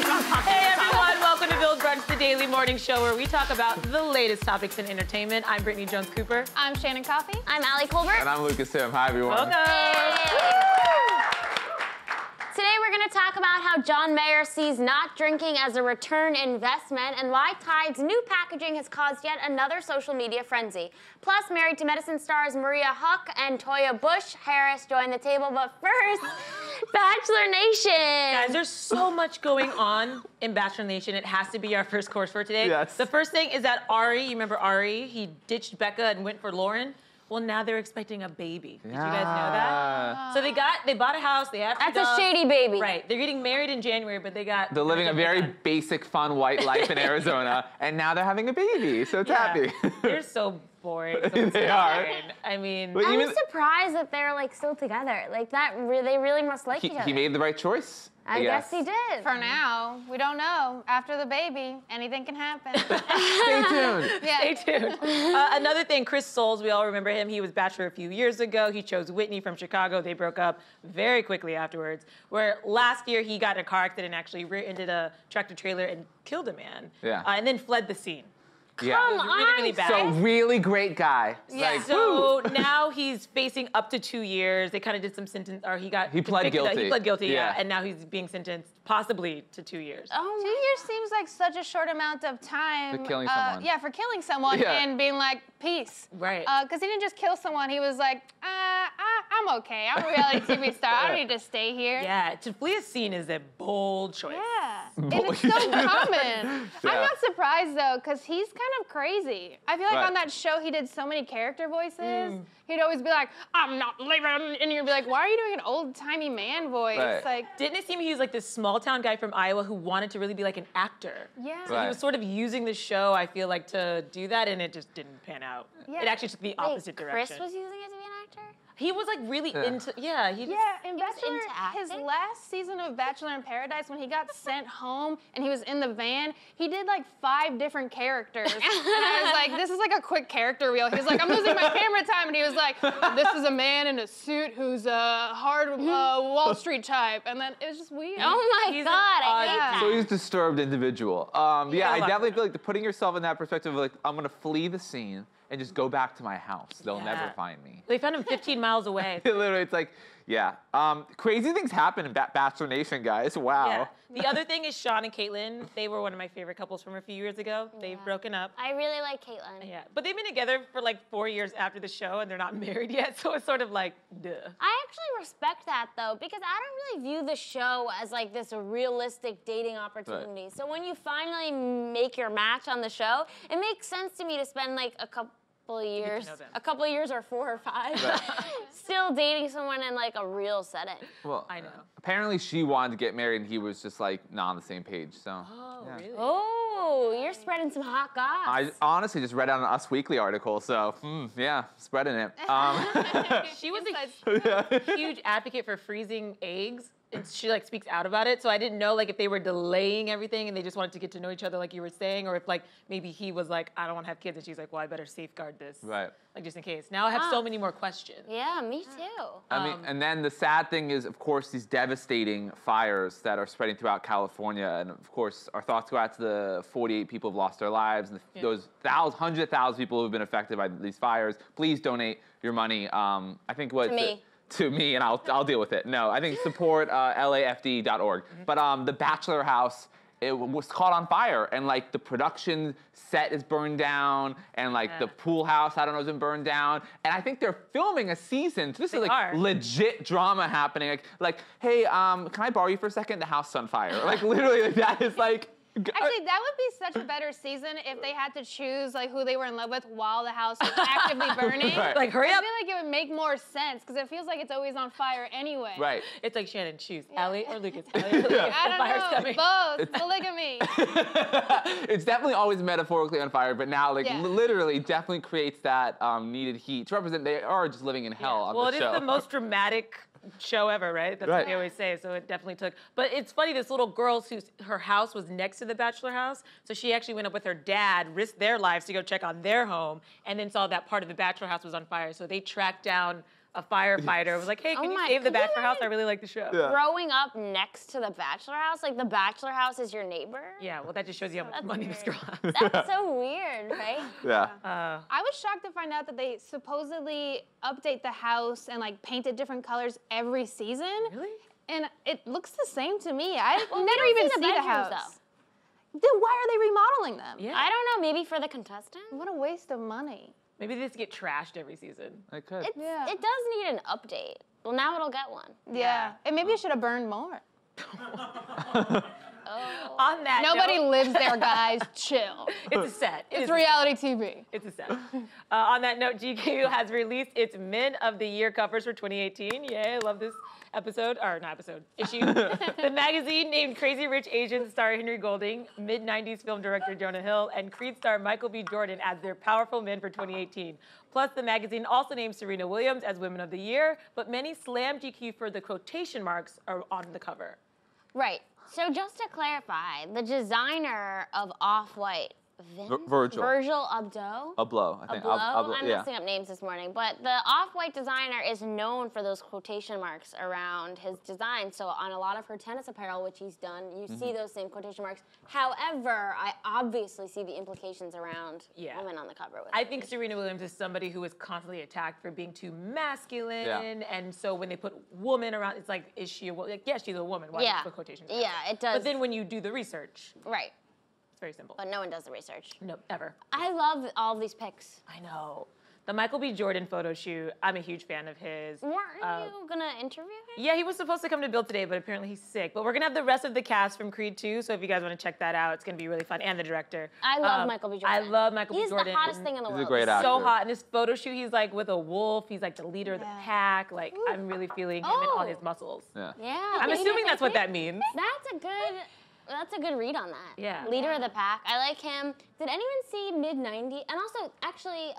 Hey everyone, welcome to Build Brunch, the daily morning show where we talk about the latest topics in entertainment. I'm Brittany Jones-Cooper. I'm Shannon Coffey. I'm Allie Colbert. And I'm Lucas Tim. Hi, everyone. Welcome. Today we're going to talk about how John Mayer sees not drinking as a return investment and why Tide's new packaging has caused yet another social media frenzy. Plus, Married to Medicine stars Mariah Huq and Toya Harris join the table. But first, Bachelor Nation. Guys, there's so much going on in Bachelor Nation. It has to be our first course for today. Yes. The first thing is that Ari, you remember Ari? He ditched Becca and went for Lauren. Well, now they're expecting a baby. Did you guys know that? So they bought a house, they have That's a shady baby. Right, they're getting married in January, but they're living a very basic, fun, white life in Arizona, and now they're having a baby, so it's happy. They're so boring. They are. I mean, I'm surprised that they're like still together. Like that, they really must like each other. He made the right choice. I guess he did. For now, we don't know. After the baby, anything can happen. Stay tuned. Yeah. Stay tuned. Another thing, Chris Soules, we all remember him. He was Bachelor a few years ago. He chose Whitney from Chicago. They broke up very quickly afterwards. Where last year he got in a car accident, actually rear-ended a tractor trailer and killed a man. Yeah. And then fled the scene. Yeah. Come It was really, really bad. So really great guy. Yeah. Like, So now he's facing up to 2 years. They kind of did some sentence, or he pled guilty. He pled guilty, Yeah. and now he's being sentenced possibly to 2 years. Oh, 2 years seems like such a short amount of time. For killing someone. Yeah, for killing someone and being like, peace. Right. Because he didn't just kill someone. He was like, I'm okay. I'm a reality TV star. I don't need to stay here. Yeah, to flee a scene is a bold choice. Yeah, and it's so common. Yeah. I'm not surprised though, because he's kind of crazy. I feel like Right. on that show he did so many character voices. He'd always be like, "I'm not leaving," and you'd be like, "Why are you doing an old-timey man voice?" Right. Like, Didn't it seem he was like this small town guy from Iowa who wanted to really be like an actor? yeah. So he was sort of using the show, I feel like, to do that, and it just didn't pan out. Yeah. It actually took the opposite direction. Chris was using it to be an actor? He was like really into, Yeah, in He was Bachelor, into his acting? last season of Bachelor in Paradise, when he got sent home and he was in the van, he did like 5 different characters. And I was like, this is like a quick character reel. He was like, I'm losing my camera time. And he was like, this is a man in a suit who's a hard Wall Street type. And then it was just weird. Oh my He's God, I hate that. So he's a disturbed individual. Yeah, I like definitely that. feel like putting yourself in that perspective of like, I'm gonna flee the scene and just go back to my house. They'll never find me. They found him 15 miles away. Literally, it's like, yeah. Crazy things happen in Bachelor Nation, guys. Wow. Yeah. The other thing is Sean and Caitlyn. They were one of my favorite couples from a few years ago. They've broken up. I really like Caitlyn. Yeah, but they've been together for like 4 years after the show, and they're not married yet. So it's sort of like, duh. I actually respect that though, because I don't really view the show as like this realistic dating opportunity. So when you finally make your match on the show, it makes sense to me to spend like a couple of years, or 4 or 5, still dating someone in like a real setting. Well, I know. Apparently she wanted to get married and he was just like not on the same page. So. Oh, yeah. really? Oh, you're spreading some hot goss. I honestly just read out an Us Weekly article, so yeah, spreading it. She was a huge advocate for freezing eggs. And she like speaks out about it, so I didn't know like if they were delaying everything and they just wanted to get to know each other like you were saying, or if like maybe he was like, I don't want to have kids, and she's like, well, I better safeguard this, Right. like just in case. Now I have so many more questions. Yeah, me too. I mean, and then the sad thing is, of course, these devastating fires that are spreading throughout California. And of course, our thoughts go out to the 48 people who've lost their lives and those hundreds of thousands of people who've been affected by these fires. Please donate your money. I think what To me. To me, and I'll deal with it. No, I think support LAFD.org. But the Bachelor House, it was caught on fire, and like the production set is burned down, and like the pool house, I don't know, has been burned down. And I think they're filming a season. So this is like legit drama happening. Like, hey, can I borrow you for a second? The house is on fire. Like literally, like, that is like. Actually, that would be such a better season if they had to choose like who they were in love with while the house was actively burning. Right. Like, hurry up. I feel like it would make more sense because it feels like it's always on fire anyway. Right. It's like, Shannon, choose Ellie or Lucas. Ellie or Lucas. I The fire's don't know, coming. both. Polygamy. It's definitely always metaphorically on fire, but now like Yeah. literally definitely creates that needed heat to represent they are just living in hell on Well, the it show. is the most dramatic show ever, right? That's what they always say, so it definitely took. But it's funny, this little girl her house was next to the Bachelor house, so she actually went up with her dad, risked their lives to go check on their home, and then saw that part of the Bachelor house was on fire, so they tracked down a firefighter, was like, hey, can you save the Bachelor house? I really like the show. Growing up next to the Bachelor house, like the Bachelor house is your neighbor? Yeah, well, that just shows you how much money this girl has. That's so weird, right? Yeah. I was shocked to find out that they supposedly update the house and like paint it different colors every season. Really? And it looks the same to me. I we never don't even see the see the bedrooms, house. Then why are they remodeling them? Yeah. I don't know, maybe for the contestant? What a waste of money. Maybe they just get trashed every season. It could. It does need an update. Well, now it'll get one. Yeah. And maybe it should have burned more. On that Nobody note, lives there, guys. Chill. it's a set. It's reality TV. It's a set. On that note, GQ has released its Men of the Year covers for 2018. Yay, I love this issue. The magazine named Crazy Rich Asians star Henry Golding, mid-90s film director Jonah Hill, and Creed star Michael B. Jordan as their powerful men for 2018. Plus, the magazine also named Serena Williams as Women of the Year, but many slammed GQ for the quotation marks are on the cover. Right. So just to clarify, the designer of Off-White, Virgil Abloh? Abloh, I think. Abloh? I'm messing up names this morning, but the Off-White designer is known for those quotation marks around his design. So on a lot of her tennis apparel, which he's done, you see those same quotation marks. However, I obviously see the implications around women on the cover. I think Serena Williams is somebody who is constantly attacked for being too masculine, and so when they put woman around, it's like, is she a woman? Like, yes, she's a woman. Why put quotation marks? Yeah, it does. But then when you do the research, right. very simple. But no one does the research. No, ever. I love all these pics. I know. The Michael B. Jordan photo shoot, I'm a huge fan of his. Weren't you gonna interview him? Yeah, he was supposed to come to Bill today, but apparently he's sick. But we're gonna have the rest of the cast from Creed 2, so if you guys wanna check that out, it's gonna be really fun. And the director. I love Michael B. Jordan. I love Michael B. Jordan. He's the hottest thing in the world. He's a great actor. So hot. In this photo shoot, he's like with a wolf. He's like the leader of the pack. Like, I'm really feeling him and all his muscles. Yeah. I'm assuming that's what that means. That's a good read on that. Yeah. Leader of the pack. I like him. Did anyone see mid-90s? And also, actually,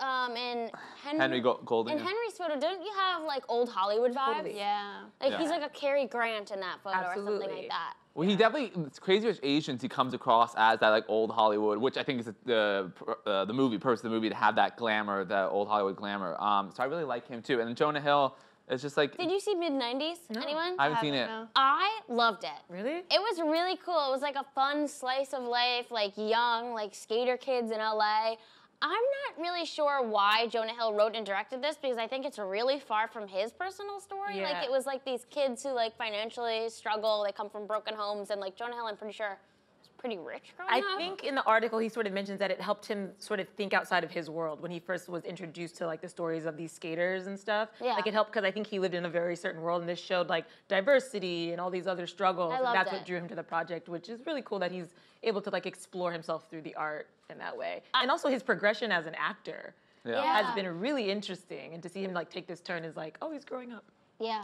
in Henry Golding. In Henry's photo, don't you have like old Hollywood vibes? Totally. Yeah. Like he's like a Cary Grant in that photo or something like that. Well, he definitely, it's Crazy Rich Asians, he comes across as that like old Hollywood, which I think is the purpose of the movie to have that glamour, that old Hollywood glamour. So I really like him too. And then Jonah Hill, it's just like. Did you see mid-90s? No. Anyone? I haven't seen it. No. I loved it. Really? It was really cool. It was like a fun slice of life, like young, like skater kids in LA. I'm not really sure why Jonah Hill wrote and directed this because I think it's really far from his personal story. Yeah. Like it was like these kids who like financially struggle, they come from broken homes, and like Jonah Hill, I'm pretty sure, was pretty rich growing up. I think in the article he sort of mentions that it helped him sort of think outside of his world when he first was introduced to like the stories of these skaters and stuff. Yeah. Like it helped because I think he lived in a very certain world and this showed like diversity and all these other struggles. I And loved that's it. what drew him to the project, which is really cool that he's able to like explore himself through the art in that way. And also his progression as an actor has been really interesting. And to see him like take this turn is like, oh, he's growing up. Yeah.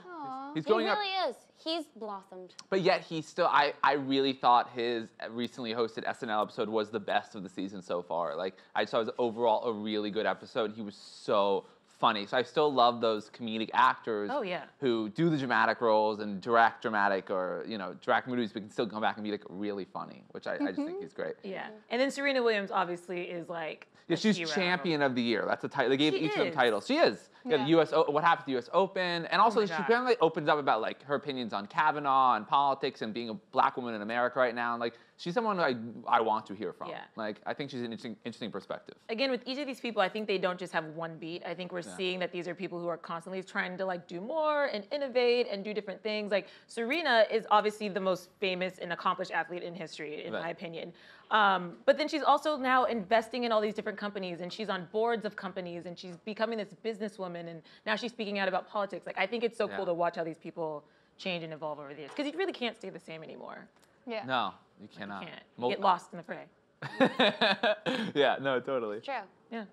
He's He growing up. really is. He's blossomed. But yet he still, I really thought his recently hosted SNL episode was the best of the season so far. Like, I just thought it was overall a really good episode. He was so funny. So I still love those comedic actors who do the dramatic roles and direct dramatic or, direct movies, but can still come back and be like really funny, which I just think he's great. Yeah. And then Serena Williams obviously is like Yeah, she's hero. champion of the year. That's a title. They gave She each of them is. titles. She is. Yeah. The U.S. What happened to the U.S. Open, and also my she God. apparently opens up about like her opinions on Kavanaugh and politics and being a black woman in America right now. And like she's someone who I want to hear from. Yeah. Like I think she's an interesting perspective. Again, with each of these people, I think they don't just have one beat. I think we're seeing that these are people who are constantly trying to like do more and innovate and do different things. Like Serena is obviously the most famous and accomplished athlete in history, in my opinion. But then she's also now investing in all these different companies and she's on boards of companies and she's becoming this businesswoman and now she's speaking out about politics. Like I think it's so cool to watch how these people change and evolve over the years because you really can't stay the same anymore. Yeah. No, you cannot. You can't. You get lost in the fray. Yeah, no, totally. True. Yeah.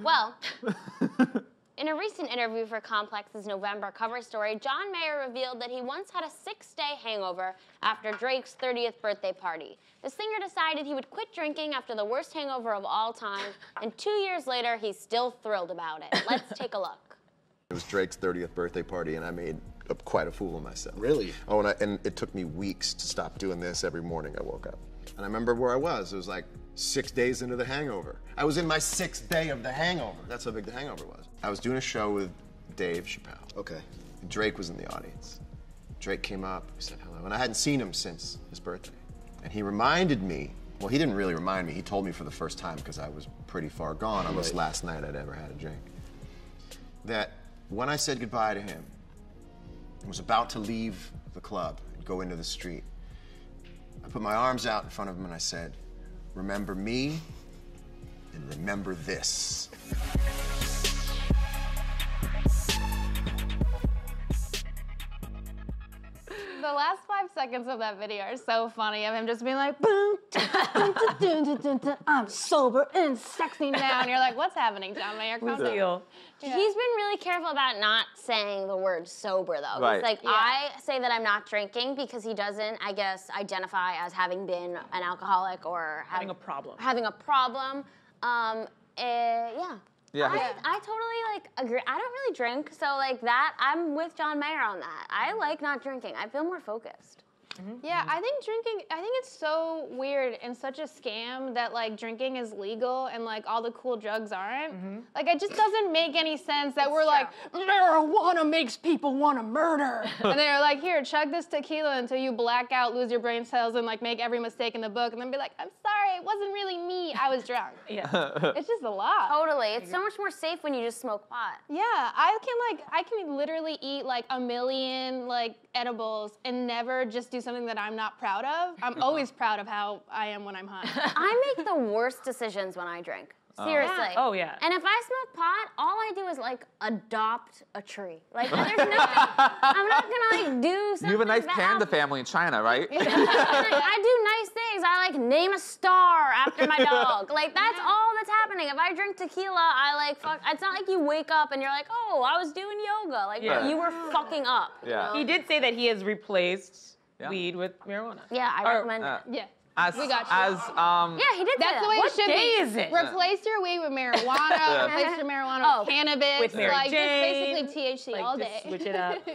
Well, in a recent interview for Complex's November cover story, John Mayer revealed that he once had a 6-day hangover after Drake's 30th birthday party. The singer decided he would quit drinking after the worst hangover of all time, and 2 years later, he's still thrilled about it. Let's take a look. It was Drake's 30th birthday party, and I made quite a fool of myself. Really? Oh, and it took me weeks to stop doing this every morning I woke up. And I remember where I was. It was like 6 days into the hangover. I was in my 6th day of the hangover. That's how big the hangover was. I was doing a show with Dave Chappelle. Okay. And Drake was in the audience. Drake came up, we said hello, and I hadn't seen him since his birthday. And he reminded me, well, he didn't really remind me, he told me for the first time because I was pretty far gone on this last night I'd ever had a drink, that when I said goodbye to him, I was about to leave the club and go into the street. I put my arms out in front of him and I said, remember me and remember this. The last 5 seconds of that video are so funny of him just being like, boom, dun, dun, dun, dun, dun, dun, I'm sober and sexy now. And you're like, what's happening, John Mayer? Calm down. He's been really careful about not saying the word sober, though. Right. He's like, I say that I'm not drinking because he doesn't, I guess, identify as having been an alcoholic or Having a problem. Having a problem. Yeah. Yeah. I totally like agree. I don't really drink, so like that, I'm with John Mayer on that. I like not drinking. I feel more focused. Yeah, I think it's so weird and such a scam that like drinking is legal and like all the cool drugs aren't. Like it just doesn't make any sense that we're like, marijuana makes people want to murder. And they're like, here, chug this tequila until you black out, lose your brain cells, and like make every mistake in the book, and then be like, I'm sorry, it wasn't really me, I was drunk. Yeah. It's just a lot. Totally. It's so much more safe when you just smoke pot. Yeah, I can literally eat like a million like edibles and never just do something that I'm not proud of. I'm always proud of how I am when I'm high. I make the worst decicies when I drink. Seriously. Oh, yeah. And if I smoke pot, all I do is like adopt a tree. Like there's nothing. I'm not gonna like do something. You have a nice bad. panda family in China, right? I do nice things. I like name a star after my dog. Like that's all that's happening. If I drink tequila, I like fuck. It's not like you wake up and you're like, oh, I was doing yoga. Like you were fucking up. Yeah. You know? He did say that he has replaced weed with marijuana. Yeah, I recommend it. Yeah. We got you. Yeah, he did. That's the way it should be. What day is it? Replace your weed with marijuana. Replace your marijuana with cannabis. With Mary like Jane. just basically THC all Just day. switch it up.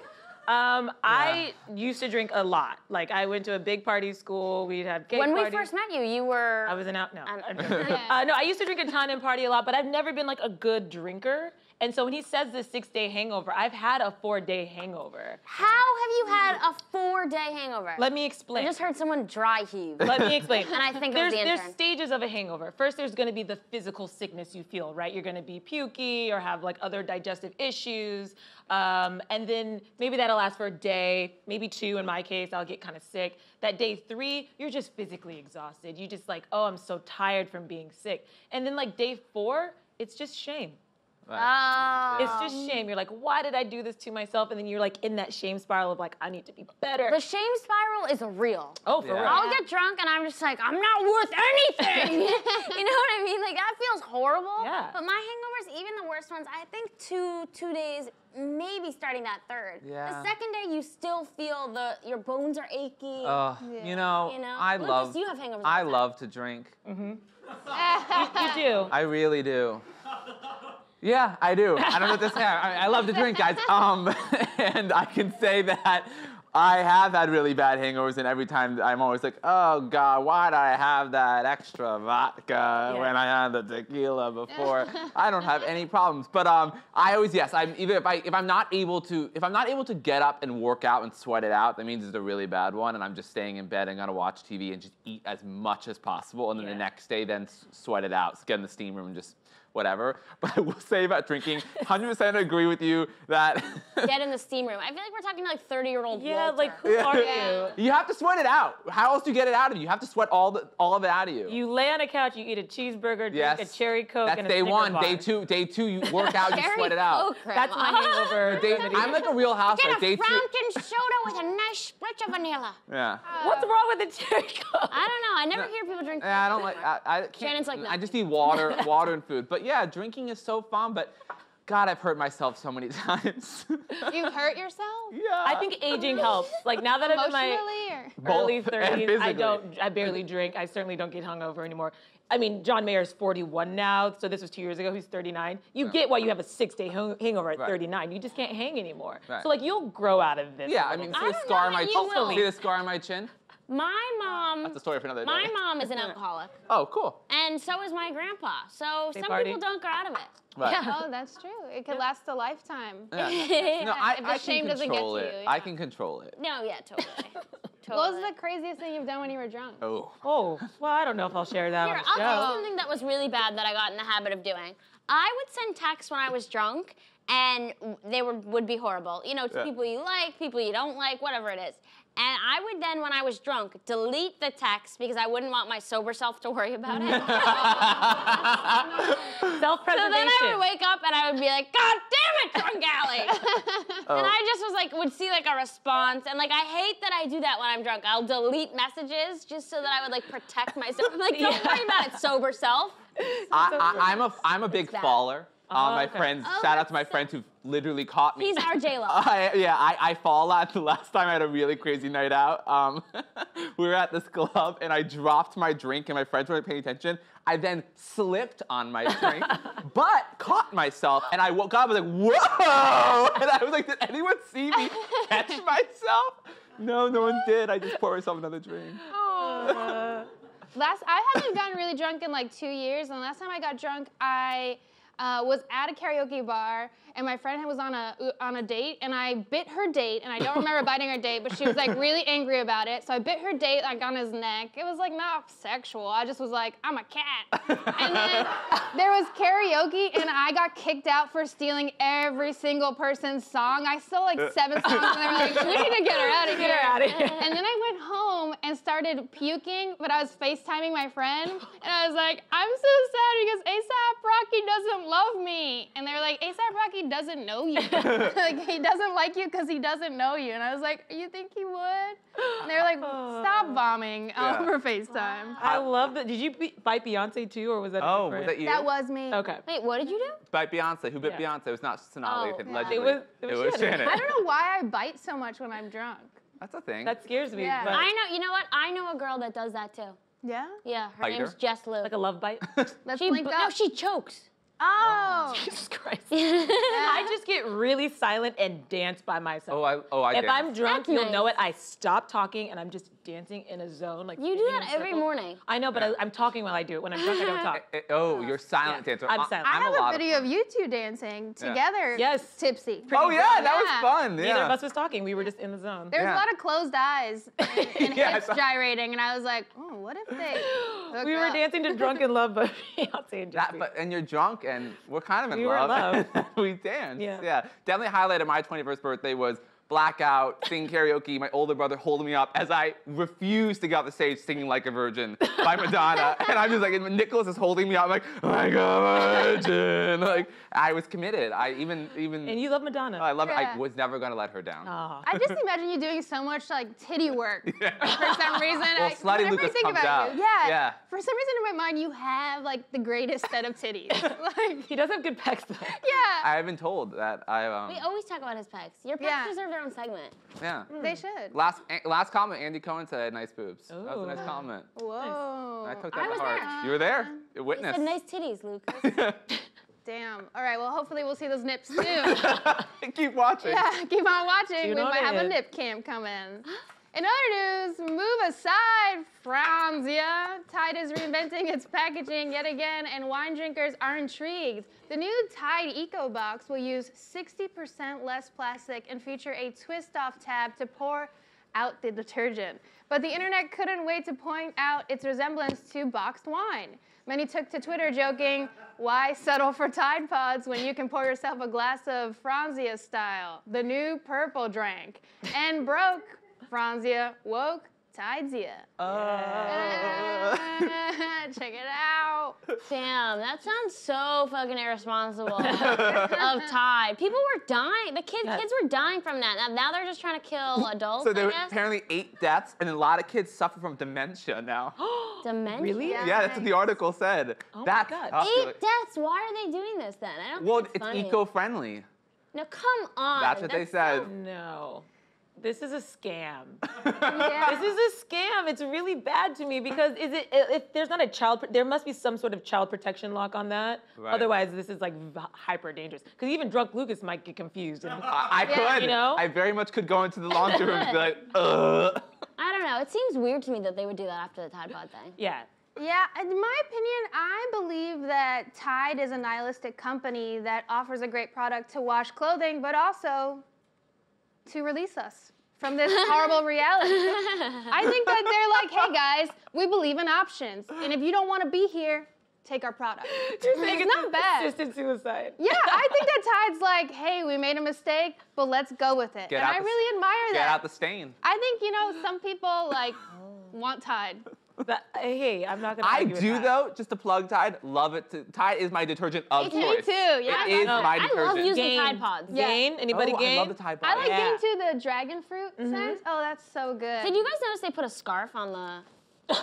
I used to drink a lot. Like I went to a big party school. We'd have cake When parties. we first met you, you were. I was an out. No, Yeah. no. I used to drink a ton and party a lot, but I've never been like a good drinker. And so when he says this 6-day hangover, I've had a 4-day hangover. How have you had a 4-day hangover? Let me explain. I just heard someone dry heave. Let me explain. And I think it was the intern. There's stages of a hangover. First, there's going to be the physical sickness you feel, right? You're going to be pukey or have like other digestive issues. And then maybe that'll last for a day, maybe 2 in my case. I'll get kind of sick. That day 3, you're just physically exhausted. You just like, oh, I'm so tired from being sick. And then like day 4, it's just shame. Oh. It's just shame. You're like, why did I do this to myself? And then you're like in that shame spiral of like, I need to be better. The shame spiral is real. Oh, for real. I'll get drunk and I'm just like, I'm not worth anything. You know what I mean? Like that feels horrible. Yeah. But my hangovers, even the worst ones, I think two days, maybe starting that 3rd. Yeah. The 2nd day, you still feel your bones are achy. You know, I Lucas, love. you have hangovers all I the time. love to drink. You do. I really do. Yeah, I do. I don't know what to say. I love to drink, guys. And I can say that I have had really bad hangovers, and every time I'm always like, oh God, why'd I have that extra vodka when I had the tequila before? I don't have any problems. But I always, yes, if I'm not able to get up and work out and sweat it out, that means it's a really bad one, and I'm just staying in bed and gonna watch TV and just eat as much as possible, and then the next day then sweat it out, get in the steam room and just whatever. But I will say about drinking, 100% agree with you that Get in the steam room. I feel like we're talking to like 30-year-old Yeah, Walter. like who are you? you have to sweat it out. How else do you get it out of you? You have to sweat all of it out of you. You lay on a couch, you eat a cheeseburger, drink a cherry Coke, That's and a day Snicker 1. bar. Day two, you work out, you sweat it out. Coke, That's my hangover. I'm like a real housewife. Get a Day 2. fountain soda with a nice spritz of vanilla. Yeah. What's wrong with the cherry Coke? I don't know. I never hear people drink. Yeah, I don't like. I can't. Shannon's like, no. I just need water and food. But yeah, drinking is so fun. But God, I've hurt myself so many times. You've hurt yourself? Yeah. I think aging helps. Like now that I'm in my Emotionally or? early Both, and 30s, I barely drink. I certainly don't get hungover anymore. I mean, John Mayer's 41 now, so this was 2 years ago. He's 39. You get why you have a 6-day hangover at 39. You just can't hang anymore. Right. So like you'll grow out of this. Yeah, I mean, see the don't scar on know my that you will. See the scar on my chin? My mom. That's a story for another day. My mom is an alcoholic. Oh, cool. And so is my grandpa. So some people don't go out of it. Right. Oh, that's true. It could last a lifetime. Yeah. No, If the I shame can doesn't get control to it. you, yeah. I can control it. No, yeah, totally. What was the craziest thing you've done when you were drunk? Oh. Oh, well, I don't know if I'll share that Here, on the I'll tell show. you something that was really bad that I got in the habit of doing. I would send texts when I was drunk, and they would be horrible. You know, to people you like, people you don't like, whatever it is. And I would then, when I was drunk, delete the text because I wouldn't want my sober self to worry about it. Self-preservation. So then I would wake up and I would be like, God damn it, drunk Allie. And I just was like, would see like a response. And like, I hate that I do that when I'm drunk. I'll delete messages just so that I would like protect myself. I'm like, don't worry about it, sober self. I'm a big It's bad. faller. My okay. friends, shout out to my friends who literally caught me. He's our J-Lo. I fall a lot. The last time I had a really crazy night out, we were at this club and I dropped my drink and my friends weren't paying attention. I then slipped on my drink, but caught myself and I woke up and was like, whoa! And I was like, did anyone see me catch myself? No, no one did. I just poured myself another drink. I haven't gotten really drunk in like 2 years, and the last time I got drunk, I was at a karaoke bar, and my friend was on a date, and I bit her date, and I don't remember biting her date, but she was like really angry about it, so I bit her date like on his neck. It was like not sexual. I just was like, I'm a cat. And then there was karaoke, and I got kicked out for stealing every single person's song. I stole like 7 songs, and they were like, we need to get her out of here. Get her out of here. And then I went home and started puking, but I was FaceTiming my friend, and I was like, I'm so sad because A$AP Rocky doesn't love me. And they were like, A$AP Rocky doesn't know you. Like, he doesn't like you because he doesn't know you. And I was like, you think he would? And they were like, stop bombing over FaceTime. I love that. Did you bite Beyonce too, or was that Oh, different? was that you? That was me. Okay. Wait, what did you do? Bite Beyonce. Who bit Yeah. Beyonce? It was not Sonali. Oh, allegedly. It was Shannon. Shannon. I don't know why I bite so much when I'm drunk. That's a thing. That scares me. Yeah. But I know, you know what? I know a girl that does that too. Yeah? Yeah, her Biter? name's Jess Lou. like a love bite. Let's She, link no, up. she chokes. Oh. Jesus Christ. I just get really silent and dance by myself. I If did. I'm drunk, That's you'll know nice. it. I stop talking and I'm just dancing in a zone. Like You do spinning that in every circles. morning. I know, but I'm talking while I do it. When I'm drunk, I don't talk. You're silent Yeah, dancer. I'm silent. I I'm have a a lot video of you two dancing together. Yes. Tipsy. Oh yeah, that was Yeah. fun. Neither Yeah. of us was talking. We were just in the zone. There was Yeah. a lot of closed eyes and Yeah, I hips saw- gyrating, and I was like, oh, what if they hook We were up? dancing to Drunken Love by Beyonce and Jesse. And you're drunk, and we're kind of in We were in love. We danced. Yeah. Definitely highlighted my 21st birthday was blackout, singing karaoke, my older brother holding me up as I refused to get off the stage singing Like a Virgin by Madonna. And I'm just like, and Nicholas is holding me up like a virgin. Like, I was committed. And you love Madonna. I love it. I Yeah. was never going to let her down. Aw. I just imagine you doing so much like titty work for some reason. Well, Slutty whenever I Lucas think comes about out. you, Yeah. For some reason in my mind, you have like the greatest set of titties. Like, He does have good pecs though. yeah, I've been told that We always talk about his pecs. Your pecs Yeah. deserve their own segment. yeah. they should. Last comment, Andy Cohen said nice boobs. That was a nice Ooh. compliment. Whoa. I took I that to was heart. there. You were there. He Witness. said nice titties, Lucas. Damn. All right. Well, hopefully we'll see those nips soon. Keep watching. Yeah, keep on watching. Tune We on might have a in. nip cam coming. In other news, move aside, Franzia. Tide is reinventing its packaging yet again, and wine drinkers are intrigued. The new Tide Eco Box will use 60% less plastic and feature a twist-off tab to pour out the detergent. But the internet couldn't wait to point out its resemblance to boxed wine. Many took to Twitter joking, why settle for Tide Pods when you can pour yourself a glass of Franzia style, the new purple drink, and broke Franzia, woke, Tidezia. Check it out. Damn, that sounds so fucking irresponsible of Tide. People were dying. The kids were dying from that. Now they're just trying to kill adults, So there I were guess. apparently 8 deaths, and a lot of kids suffer from dementia now. Dementia. Really? Yeah, that's what the article said. Oh my That's God. tough. 8 deaths. Why are they doing this then? I don't Well, think it's funny. eco-friendly. No, come on. That's what they said. No. This is a scam. Yeah. This is a scam. It's really bad to me because if there's not a there must be some sort of child protection lock on that. Right. Otherwise, this is like hyper dangerous. Because even drunk Lucas might get confused. I could. You know? I very much could go into the laundry room and be like, ugh. I don't know. It seems weird to me that they would do that after the Tide Pod thing. Yeah. Yeah, in my opinion, I believe that Tide is a nihilistic company that offers a great product to wash clothing, but also to release us from this horrible reality. I think that they're like, hey guys, we believe in options, and if you don't want to be here, take our product. You're saying it's not bad. Assisted suicide. Yeah, I think that Tide's like, hey, we made a mistake, but let's go with it. I really admire that. Get out the stain. I think, you know, some people like want Tide. Hey, I'm not gonna I argue with do that. though, just to plug Tide, love it. Tide is my detergent of Me choice. too, yeah. It is my I detergent. love using Gain. Tide Pods. Yeah. Gain? Anybody Oh, gain? I love the Tide Pod. I like Yeah. getting to the dragon fruit scent. Oh, that's so good. Did you guys notice they put a scarf on the...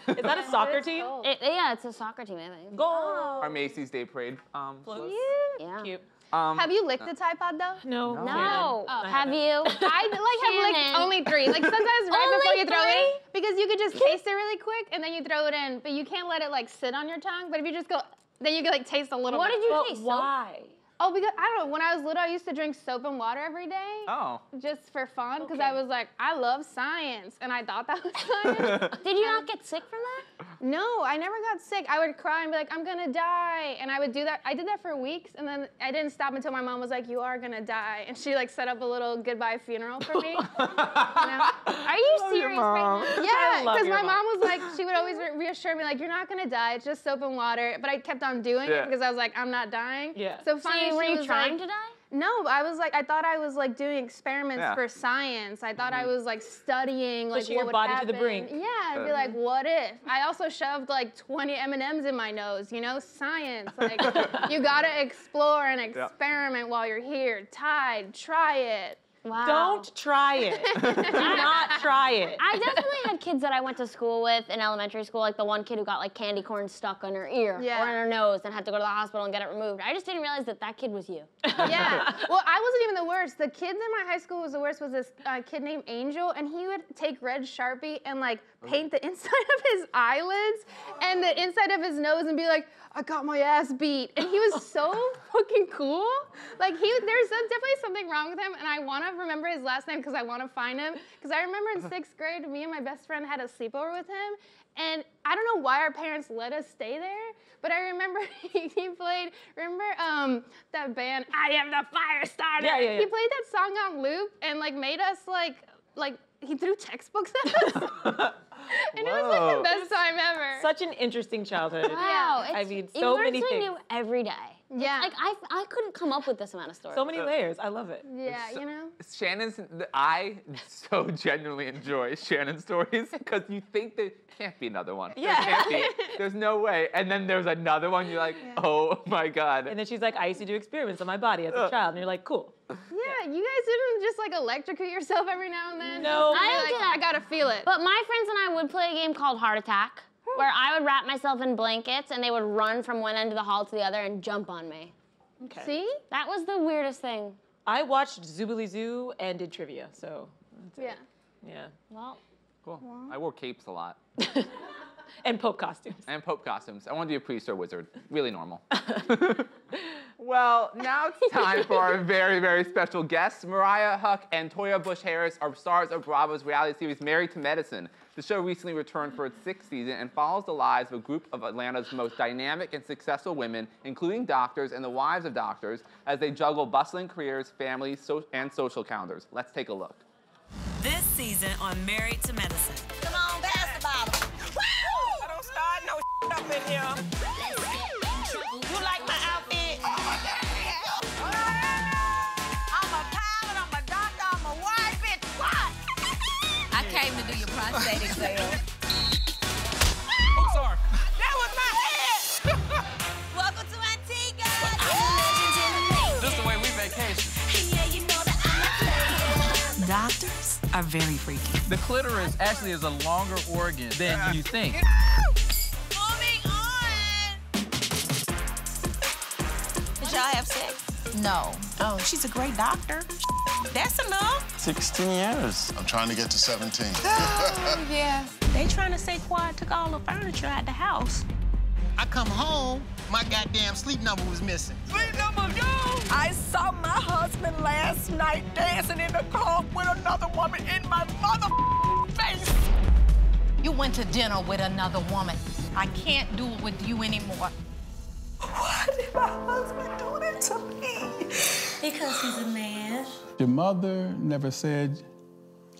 Is that a soccer It's team? cold. Yeah, it's a soccer team, I think. Goal. Our Macy's Day Parade. Floats. Yeah. Cute. Have you licked the Tide Pod though? No. No. I Have haven't. you? I like have Shannon. like only 3. Like sometimes right Only before you throw it 3? in, because you could just taste it really quick and then you throw it in, but you can't let it like sit on your tongue. But if you just go, then you can like taste a little What bit. did you But taste? why? Oh, because I don't know. When I was little, I used to drink soap and water every day. Oh. Just for fun, because Okay. I was like, I love science, and I thought that was science. Did you not get sick from that? No, I never got sick. I would cry and be like, I'm gonna die. And I would do that. I did that for weeks, and then I didn't stop until my mom was like, you are gonna die. And she like set up a little goodbye funeral for me. You know? Are you serious right now? Yeah, love because your my mom. mom was like, she would always reassure me, like, you're not gonna die, it's just soap and water. But I kept on doing Yeah. it because I was like, I'm not dying. Yeah. So So finally, were she you was trying like, to die? no, I was like, I thought I was like doing experiments Yeah. for science. I thought I was like studying like Pushing what your would body to happen. the brink. Yeah, I'd be like, what if? I also shoved like 20 M&Ms in my nose. You know, science. Like, you gotta explore and experiment while you're here. Tide, try it. Wow. Don't try it. Do not try it. I definitely had kids that I went to school with in elementary school, like the one kid who got like candy corn stuck on her ear Yeah. or in her nose and had to go to the hospital and get it removed. I just didn't realize that that kid was you. Yeah. Well, I wasn't even the worst. The kid in my high school was the worst. Was this kid named Angel, and he would take red Sharpie and like paint the inside of his eyelids and the inside of his nose and be like, I got my ass beat. And he was so fucking cool. Like there's definitely something wrong with him, and I want to remember his last name because I want to find him. Because I remember in 6th grade, me and my best friend had a sleepover with him, and I don't know why our parents let us stay there, but I remember he played, remember that band, I Am the Fire Starter? Yeah, yeah, yeah. He played that song on loop and like made us like he threw textbooks at us. And it was like Whoa. the best time ever. Such an interesting childhood. Wow. I it's- mean, you so learn many something things. new every day. Yeah. Like I couldn't come up with this amount of stories. So many layers. I love it. Yeah, you know? I so genuinely enjoy Shannon's stories because you think there can't be another one. Yeah. There can't be. There's no way. And then there's another one, you're like, oh my God. And then she's like, I used to do experiments on my body as a child. And you're like, cool. Yeah, you guys didn't just like electrocute yourself every now and then? No. I You're don't like, do that. I gotta feel it. But my friends and I would play a game called Heart Attack, where I would wrap myself in blankets and they would run from one end of the hall to the other and jump on me. Okay. See? That was the weirdest thing. I watched Zoobly Zoo and did trivia, so Yeah. yeah. Well, Cool. I wore capes a lot. And Pope costumes. And Pope costumes. I want to be a priest or wizard. Really normal. Well, now it's time for our very, very special guests. Mariah Huq and Toya Bush-Harris are stars of Bravo's reality series Married to Medicine. The show recently returned for its 6th season and follows the lives of a group of Atlanta's most dynamic and successful women, including doctors and the wives of doctors, as they juggle bustling careers, families, and social calendars. Let's take a look. This season on Married to Medicine. Come on, pass the bottle. Woo! I don't start no up in here. You like my outfit? I'm a pilot, I'm a doctor, I'm a wife, bitch. What? I came to do your prostate exam. I'm sorry. That was my head. Welcome to Antigua. This the way we vacation. Doctors are very freaky. The clitoris actually is a longer organ than you think. Moving on. Did y'all have sex? No. Oh, she's a great doctor. That's enough. 16 years. I'm trying to get to 17. Oh, yeah. They trying to say Quad took all the furniture out the house. I come home, my goddamn sleep number was missing. Sleep number go! I saw my husband last night dancing in the car with another woman in my mother face. You went to dinner with another woman. I can't do it with you anymore. Why did my husband do that to me? Because he's a man. Your mother never said,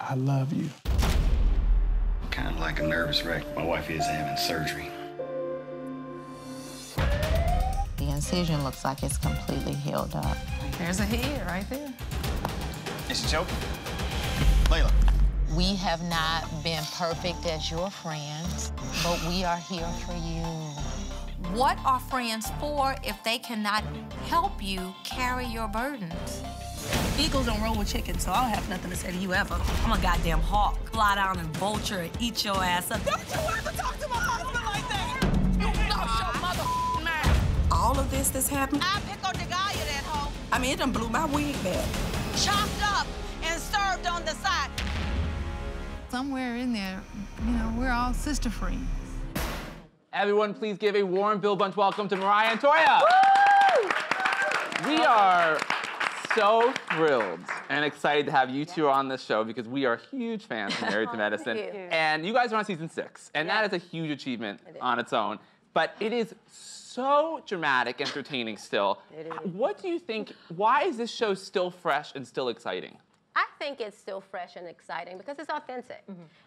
I love you. Kind of like a nervous wreck. My wife is having surgery. The incision looks like it's completely healed up. There's a head right there. Is she choking? Layla. We have not been perfect as your friends, but we are here for you. What are friends for if they cannot help you carry your burdens? Eagles don't roll with chickens, so I don't have nothing to say to you ever. I'm a goddamn hawk. Fly down and vulture and eat your ass up. Don't you ever talk to my husband like that! You lost your mother mind. All of this that's happened, I pick on the guy of that hoe. I mean, it done blew my wig back. Chopped up and served on the side. Somewhere in there, you know, we're all sister friends. Everyone, please give a warm Bill Bunch welcome to Mariah and Toya. Woo! We are so thrilled and excited to have you two on this show because we are huge fans of Married to Medicine. And you guys are on season 6, and that is a huge achievement on its own. But it is so dramatic, entertaining still. It is. What do you think, why is this show still fresh and still exciting? I think it's still fresh and exciting because it's authentic.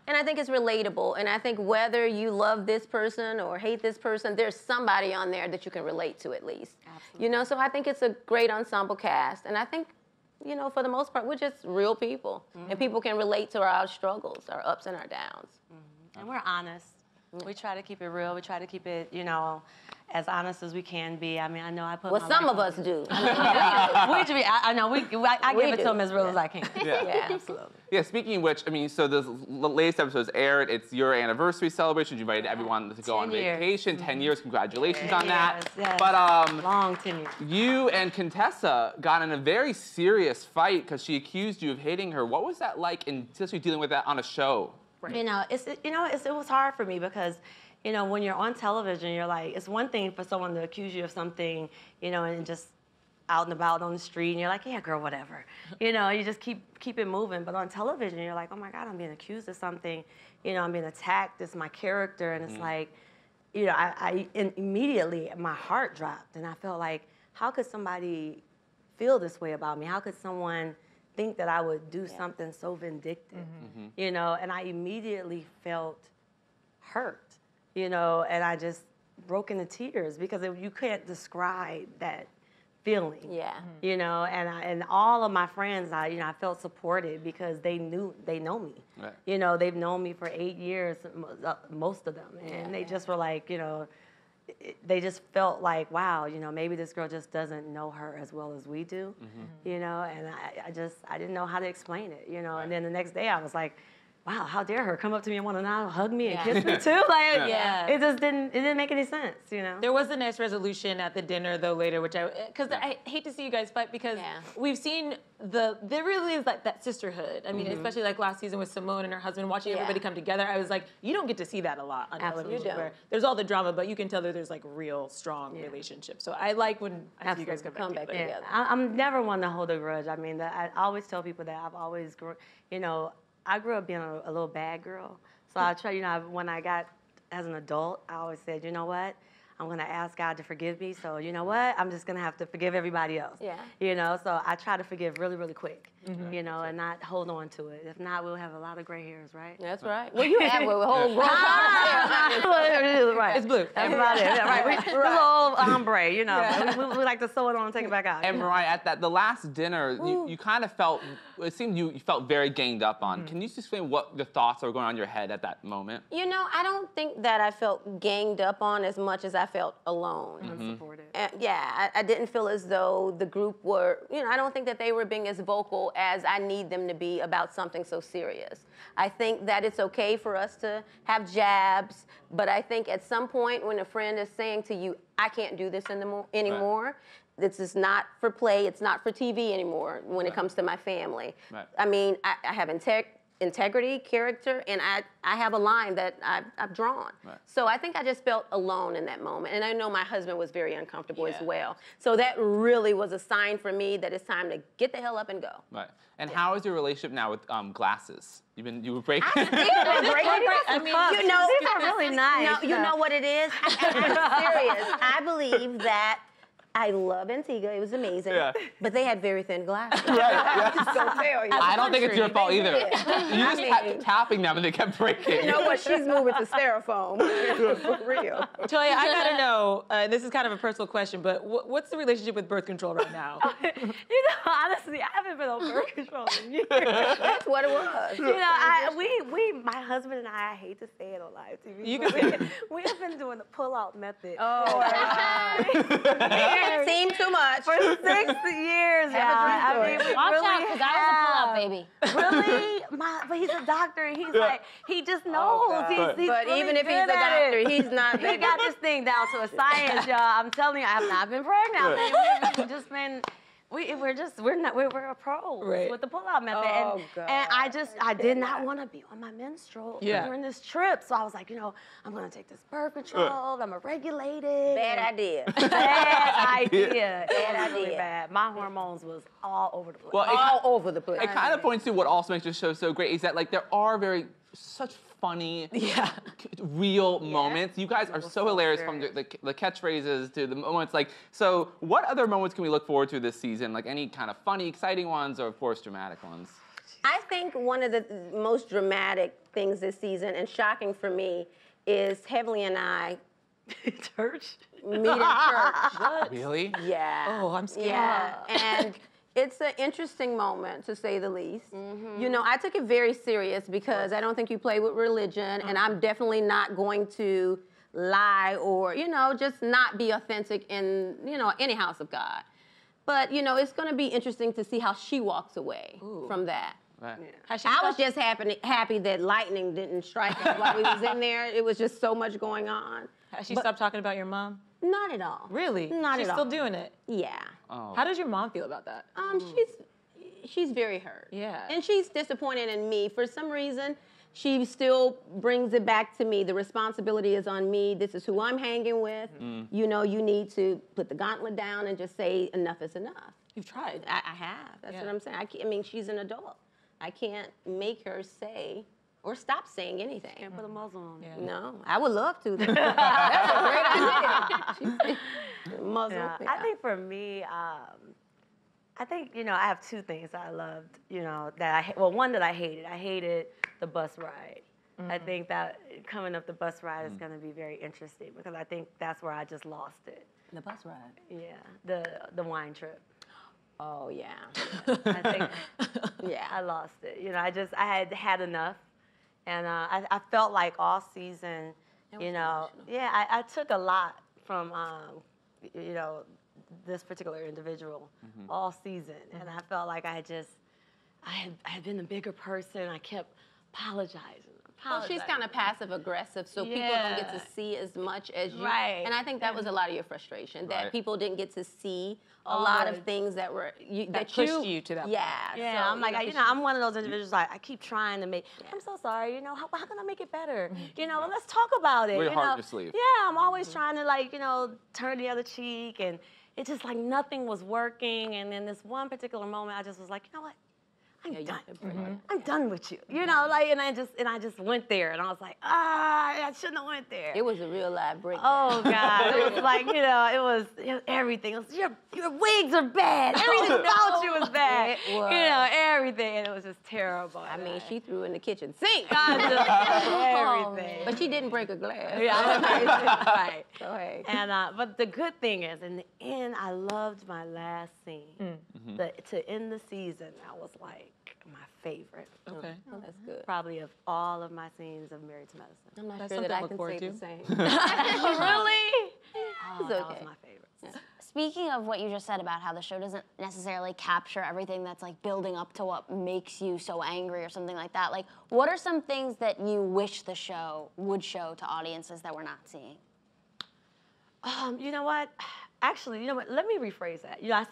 And I think it's relatable. And I think whether you love this person or hate this person, there's somebody on there that you can relate to at least. Absolutely. You know, so I think it's a great ensemble cast. And I think, you know, for the most part, we're just real people. And people can relate to our struggles, our ups and our downs. And we're honest. We try to keep it real. We try to keep it, you know, as honest as we can be. I mean, I know I put Well, my some life of us do. we do. I know. I We give it do. to them as real as I can. Yeah. Absolutely. Yeah, speaking of which, I mean, so the latest episode is aired. It's your anniversary celebration. You invited everyone to go on 10 years. vacation. 10 years. Congratulations on that. Yes. But long 10 years. You and Contessa got in a very serious fight because she accused you of hitting her. What was that like, in especially dealing with that on a show? You know, it was hard for me because, you know, when you're on television, you're like, it's one thing for someone to accuse you of something, you know, and just out and about on the street, and you're like, yeah, girl, whatever. You know, you just keep it moving. But on television, you're like, oh my God, I'm being accused of something. You know, I'm being attacked. This is my character, and it's like, you know, and immediately my heart dropped, and I felt like, how could somebody feel this way about me? How could someone think that I would do something so vindictive? You know, and I immediately felt hurt. You know, and I just broke into tears because you can't describe that feeling. Yeah. You know, and all of my friends, I felt supported because they know me. Right. You know, they've known me for 8 years, most of them, and they just were like, you know, they just felt like, wow, you know, maybe this girl just doesn't know her as well as we do. You know, and I didn't know how to explain it. You know, and then the next day I was like, wow, how dare her come up to me and want to now hug me and kiss me too? Like, it just didn't make any sense, you know? There was a nice resolution at the dinner though later, which because I hate to see you guys fight because we've seen there really is like that sisterhood. I mean, especially like last season with Simone and her husband, watching everybody come together, I was like, you don't get to see that a lot on television where there's all the drama, but you can tell that there's like real strong relationships. So I like when I see you guys come back together. I'm never one to hold a grudge. I mean, I always tell people that I've always, you know, I grew up being a little bad girl. So I try, you know, when I got as an adult, I always said, you know what? I'm gonna ask God to forgive me. So you know what? I'm just gonna have to forgive everybody else. Yeah. You know, so I try to forgive really, really quick. You know, and not hold on to it. If not, we'll have a lot of gray hairs, right? That's right. Well, you have a whole grown right. It's blue. That's about it. Yeah, right. We're a little ombre, you know. We like to sew it on and take it back out. And Mariah, at the last dinner, you kind of felt, it seemed you felt very ganged up on. Can you just explain what the thoughts were going on in your head at that moment? You know, I don't think that I felt ganged up on as much as I felt alone. Unsupported. Yeah, I didn't feel as though the group were, you know, I don't think that they were being as vocal as I need them to be about something so serious. I think that it's okay for us to have jabs, but I think at some point when a friend is saying to you, I can't do this anymore, this is not for play, it's not for TV anymore when it comes to my family. Right. I mean, I have integrity, character, and I have a line that I've drawn. Right. So I think I just felt alone in that moment. And I know my husband was very uncomfortable as well. So that really was a sign for me that it's time to get the hell up and go. Right. And how is your relationship now with glasses? You were breaking. I mean, you know, these are really nice. No, you know what it is? I'm serious. I believe that I love Antigua. It was amazing. Yeah. But they had very thin glasses. Right, yeah. So tell you. I don't think it's your fault either. did. You just kept tapping them and they kept breaking. You know what? She's moving to styrofoam. For real. Toya, I gotta know, this is kind of a personal question, but what's the relationship with birth control right now? You know, honestly, I haven't been on birth control in years. That's what it was. You know, my husband and I hate to say it on live TV. You can we have been doing the pull-out method. Oh, seem too much. For 6 years, yeah. I mean, we Watch really out, because I was a pull-out baby. Really? But he's a doctor, and he's like, he just knows. He's but really even if he's good a at doctor, it. he's not. He got this thing down to a science, y'all. I'm telling you, I have not been pregnant. We've just been. We're a pro with the pull-out method, and I did not want to be on my menstrual during this trip, so I was like, you know, I'm gonna take this birth control. I'm gonna regulate it. Bad idea. Bad idea. Bad Really idea. bad. My hormones was all over the place. Well, all over the place. It kind of points to what also makes this show so great is that like there are such funny, real moments. You guys are so hilarious from the catchphrases to the moments. Like, so what other moments can we look forward to this season? Like any kind of funny, exciting ones, or of course dramatic ones? I think one of the most dramatic things this season, and shocking for me, is Heavenly and I church meet in church. What? Really? Yeah. Oh, I'm scared. Yeah, and it's an interesting moment, to say the least. You know, I took it very serious because I don't think you play with religion, and I'm definitely not going to lie or, you know, just not be authentic in, you know, any house of God. But, you know, it's going to be interesting to see how she walks away from that. Right. Yeah. I was just happy that lightning didn't strike us while we was in there. It was just so much going on. Has she stopped talking about your mom? Not at all. Really? Not She's at still all. doing it? Yeah. Oh. How does your mom feel about that? She's very hurt. Yeah. And she's disappointed in me. For some reason, she still brings it back to me. The responsibility is on me. This is who I'm hanging with. You know, you need to put the gauntlet down and just say enough is enough. You've tried. I have. That's what I'm saying. I mean, she's an adult. I can't make her say or stop saying anything. Can't put a muzzle on it. No, I would love to. That's a great idea. Muzzle. Yeah. I think for me, I think, you know, I have two things I loved, you know, one that I hated. I hated the bus ride. I think that coming up the bus ride is going to be very interesting because I think that's where I just lost it. The bus ride? Yeah, the wine trip. Oh, yeah. I think, I lost it. You know, I had enough. And I felt like all season, you know, I took a lot from, you know, this particular individual all season. And I felt like I had been a bigger person. I kept apologizing. Well, she's kind of passive aggressive, so people don't get to see as much as you. Right. And I think that was a lot of your frustration, that people didn't get to see a All lot the- of things that were That pushed you to that point. Yeah, so, I'm like, you know, I'm one of those individuals like I keep trying to make. I'm so sorry, you know, how can I make it better? You know, let's talk about it. Wear your you heart know? on your sleeve. Yeah, I'm always trying to like, you know, turn the other cheek, and it's just like nothing was working. And then this one particular moment, I just was like, you know what? I'm done. I'm done with you. You know, like, and I just went there, and I was like, I shouldn't have went there. It was a real live breakdown. Oh God, it was like, you know, it was everything. It was, your wigs are bad. Everything about you is bad. It was. You know, everything, and it was just terrible. I mean, she threw in the kitchen sink. Everything. But she didn't break a glass. Yeah, right. So hey. And but the good thing is, in the end, I loved my last scene. To end the season, I was like my favorite. Okay. Well, that's good. Probably of all of my scenes of Married to Medicine. I'm not That's sure that I something to can look say forward the same. Really? It's That okay. was my favorite. Speaking of what you just said about how the show doesn't necessarily capture everything that's like building up to what makes you so angry or something like that, like what are some things that you wish the show would show to audiences that we're not seeing? You know what? Actually, you know what? Let me rephrase that. You know,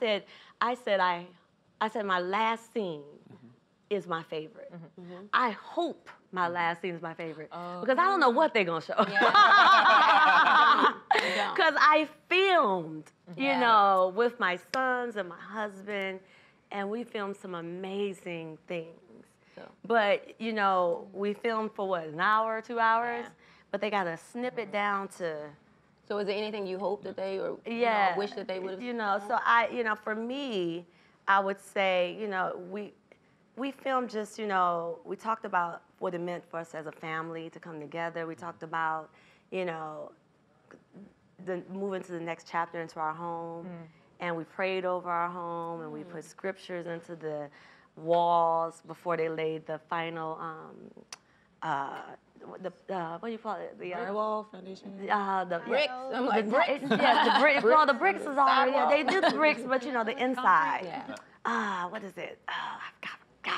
I said my last scene is my favorite. I hope my last scene is my favorite because I don't know what they're gonna show. Because I filmed, you know, with my sons and my husband, and we filmed some amazing things. But you know, we filmed for what, an hour, 2 hours? But they gotta snip it down to. So is there anything you hope that they or wish that they would have? You know, so for me, I would say, you know, we filmed just, you know, we talked about what it meant for us as a family to come together. We talked about, you know, moving to the next chapter into our home, and we prayed over our home, and we put scriptures into the walls before they laid the final. What do you call it? The drywall foundation. The bricks. I'm like bricks. Yeah, the bricks. Well, the bricks is already. They did the bricks, but you know the inside. What is it?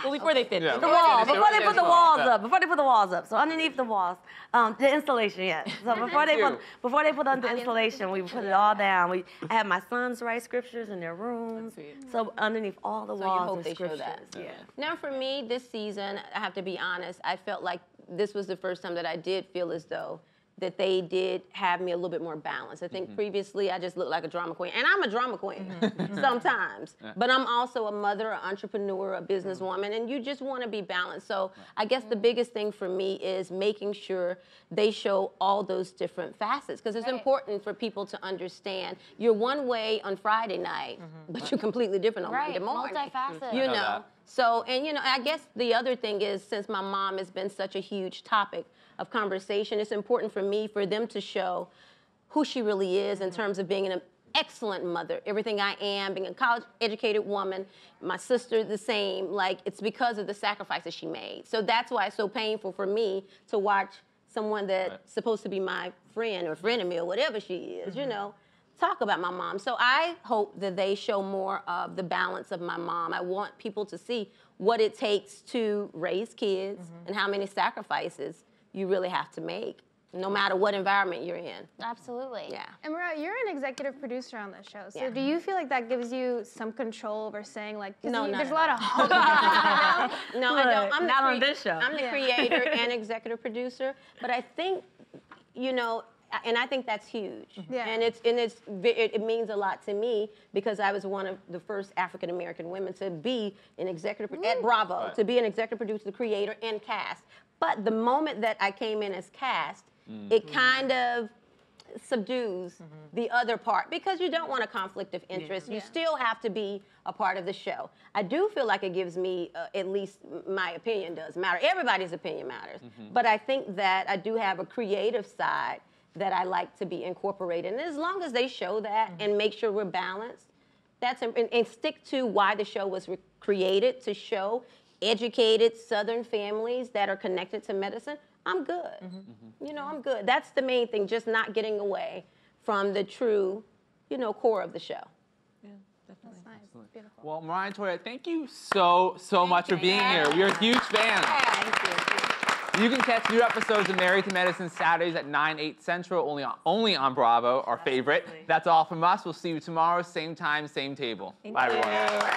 Well, before they finish. The walls. Before they put the walls up. Before they put the walls up. So underneath the walls, the installation. Yeah. So before they put on the installation, we put it all down. I had my sons write scriptures in their rooms. So underneath all the walls, you hope they scriptures. show that. Yeah. Now, for me, this season, I have to be honest. I felt like this was the first time that I did feel as though that they did have me a little bit more balanced. I think previously I just looked like a drama queen, and I'm a drama queen sometimes, but I'm also a mother, an entrepreneur, a businesswoman, and you just want to be balanced. So I guess the biggest thing for me is making sure they show all those different facets, because it's important for people to understand you're one way on Friday night, but you're completely different on Monday morning. Multifaceted. You know. So, and you know, I guess the other thing is, since my mom has been such a huge topic of conversation, it's important for me for them to show who she really is in terms of being an excellent mother. Everything I am, being a college-educated woman, my sister the same, like it's because of the sacrifices she made. So that's why it's so painful for me to watch someone that's supposed to be my friend or frenemy or whatever she is, you know, talk about my mom. So I hope that they show more of the balance of my mom. I want people to see what it takes to raise kids and how many sacrifices you really have to make, no matter what environment you're in. Absolutely. Yeah. And Mariah, you're an executive producer on the show, so do you feel like that gives you some control over saying, like, no, there's a lot of hope. No, I don't. I'm not on this show. I'm the creator and executive producer, but I think, you know, and I think that's huge. And it means a lot to me because I was one of the first African American women to be an executive at Bravo, to be an executive producer, creator, and cast. But the moment that I came in as cast, it kind of subdues the other part because you don't want a conflict of interest. You still have to be a part of the show. I do feel like it gives me, at least my opinion does matter. Everybody's opinion matters. But I think that I do have a creative side that I like to be incorporated. And as long as they show that and make sure we're balanced, and stick to why the show was created, to show educated Southern families that are connected to medicine, I'm good. You know, I'm good. That's the main thing, just not getting away from the true, you know, core of the show. Yeah, definitely. That's nice. Beautiful. Well, Mariah and Toya, thank you so much for being here. We're huge fans. Thank you. You can catch new episodes of Married to Medicine Saturdays at 9, 8 Central, only on Bravo, our favorite. That's all from us. We'll see you tomorrow, same time, same table. Bye, everyone.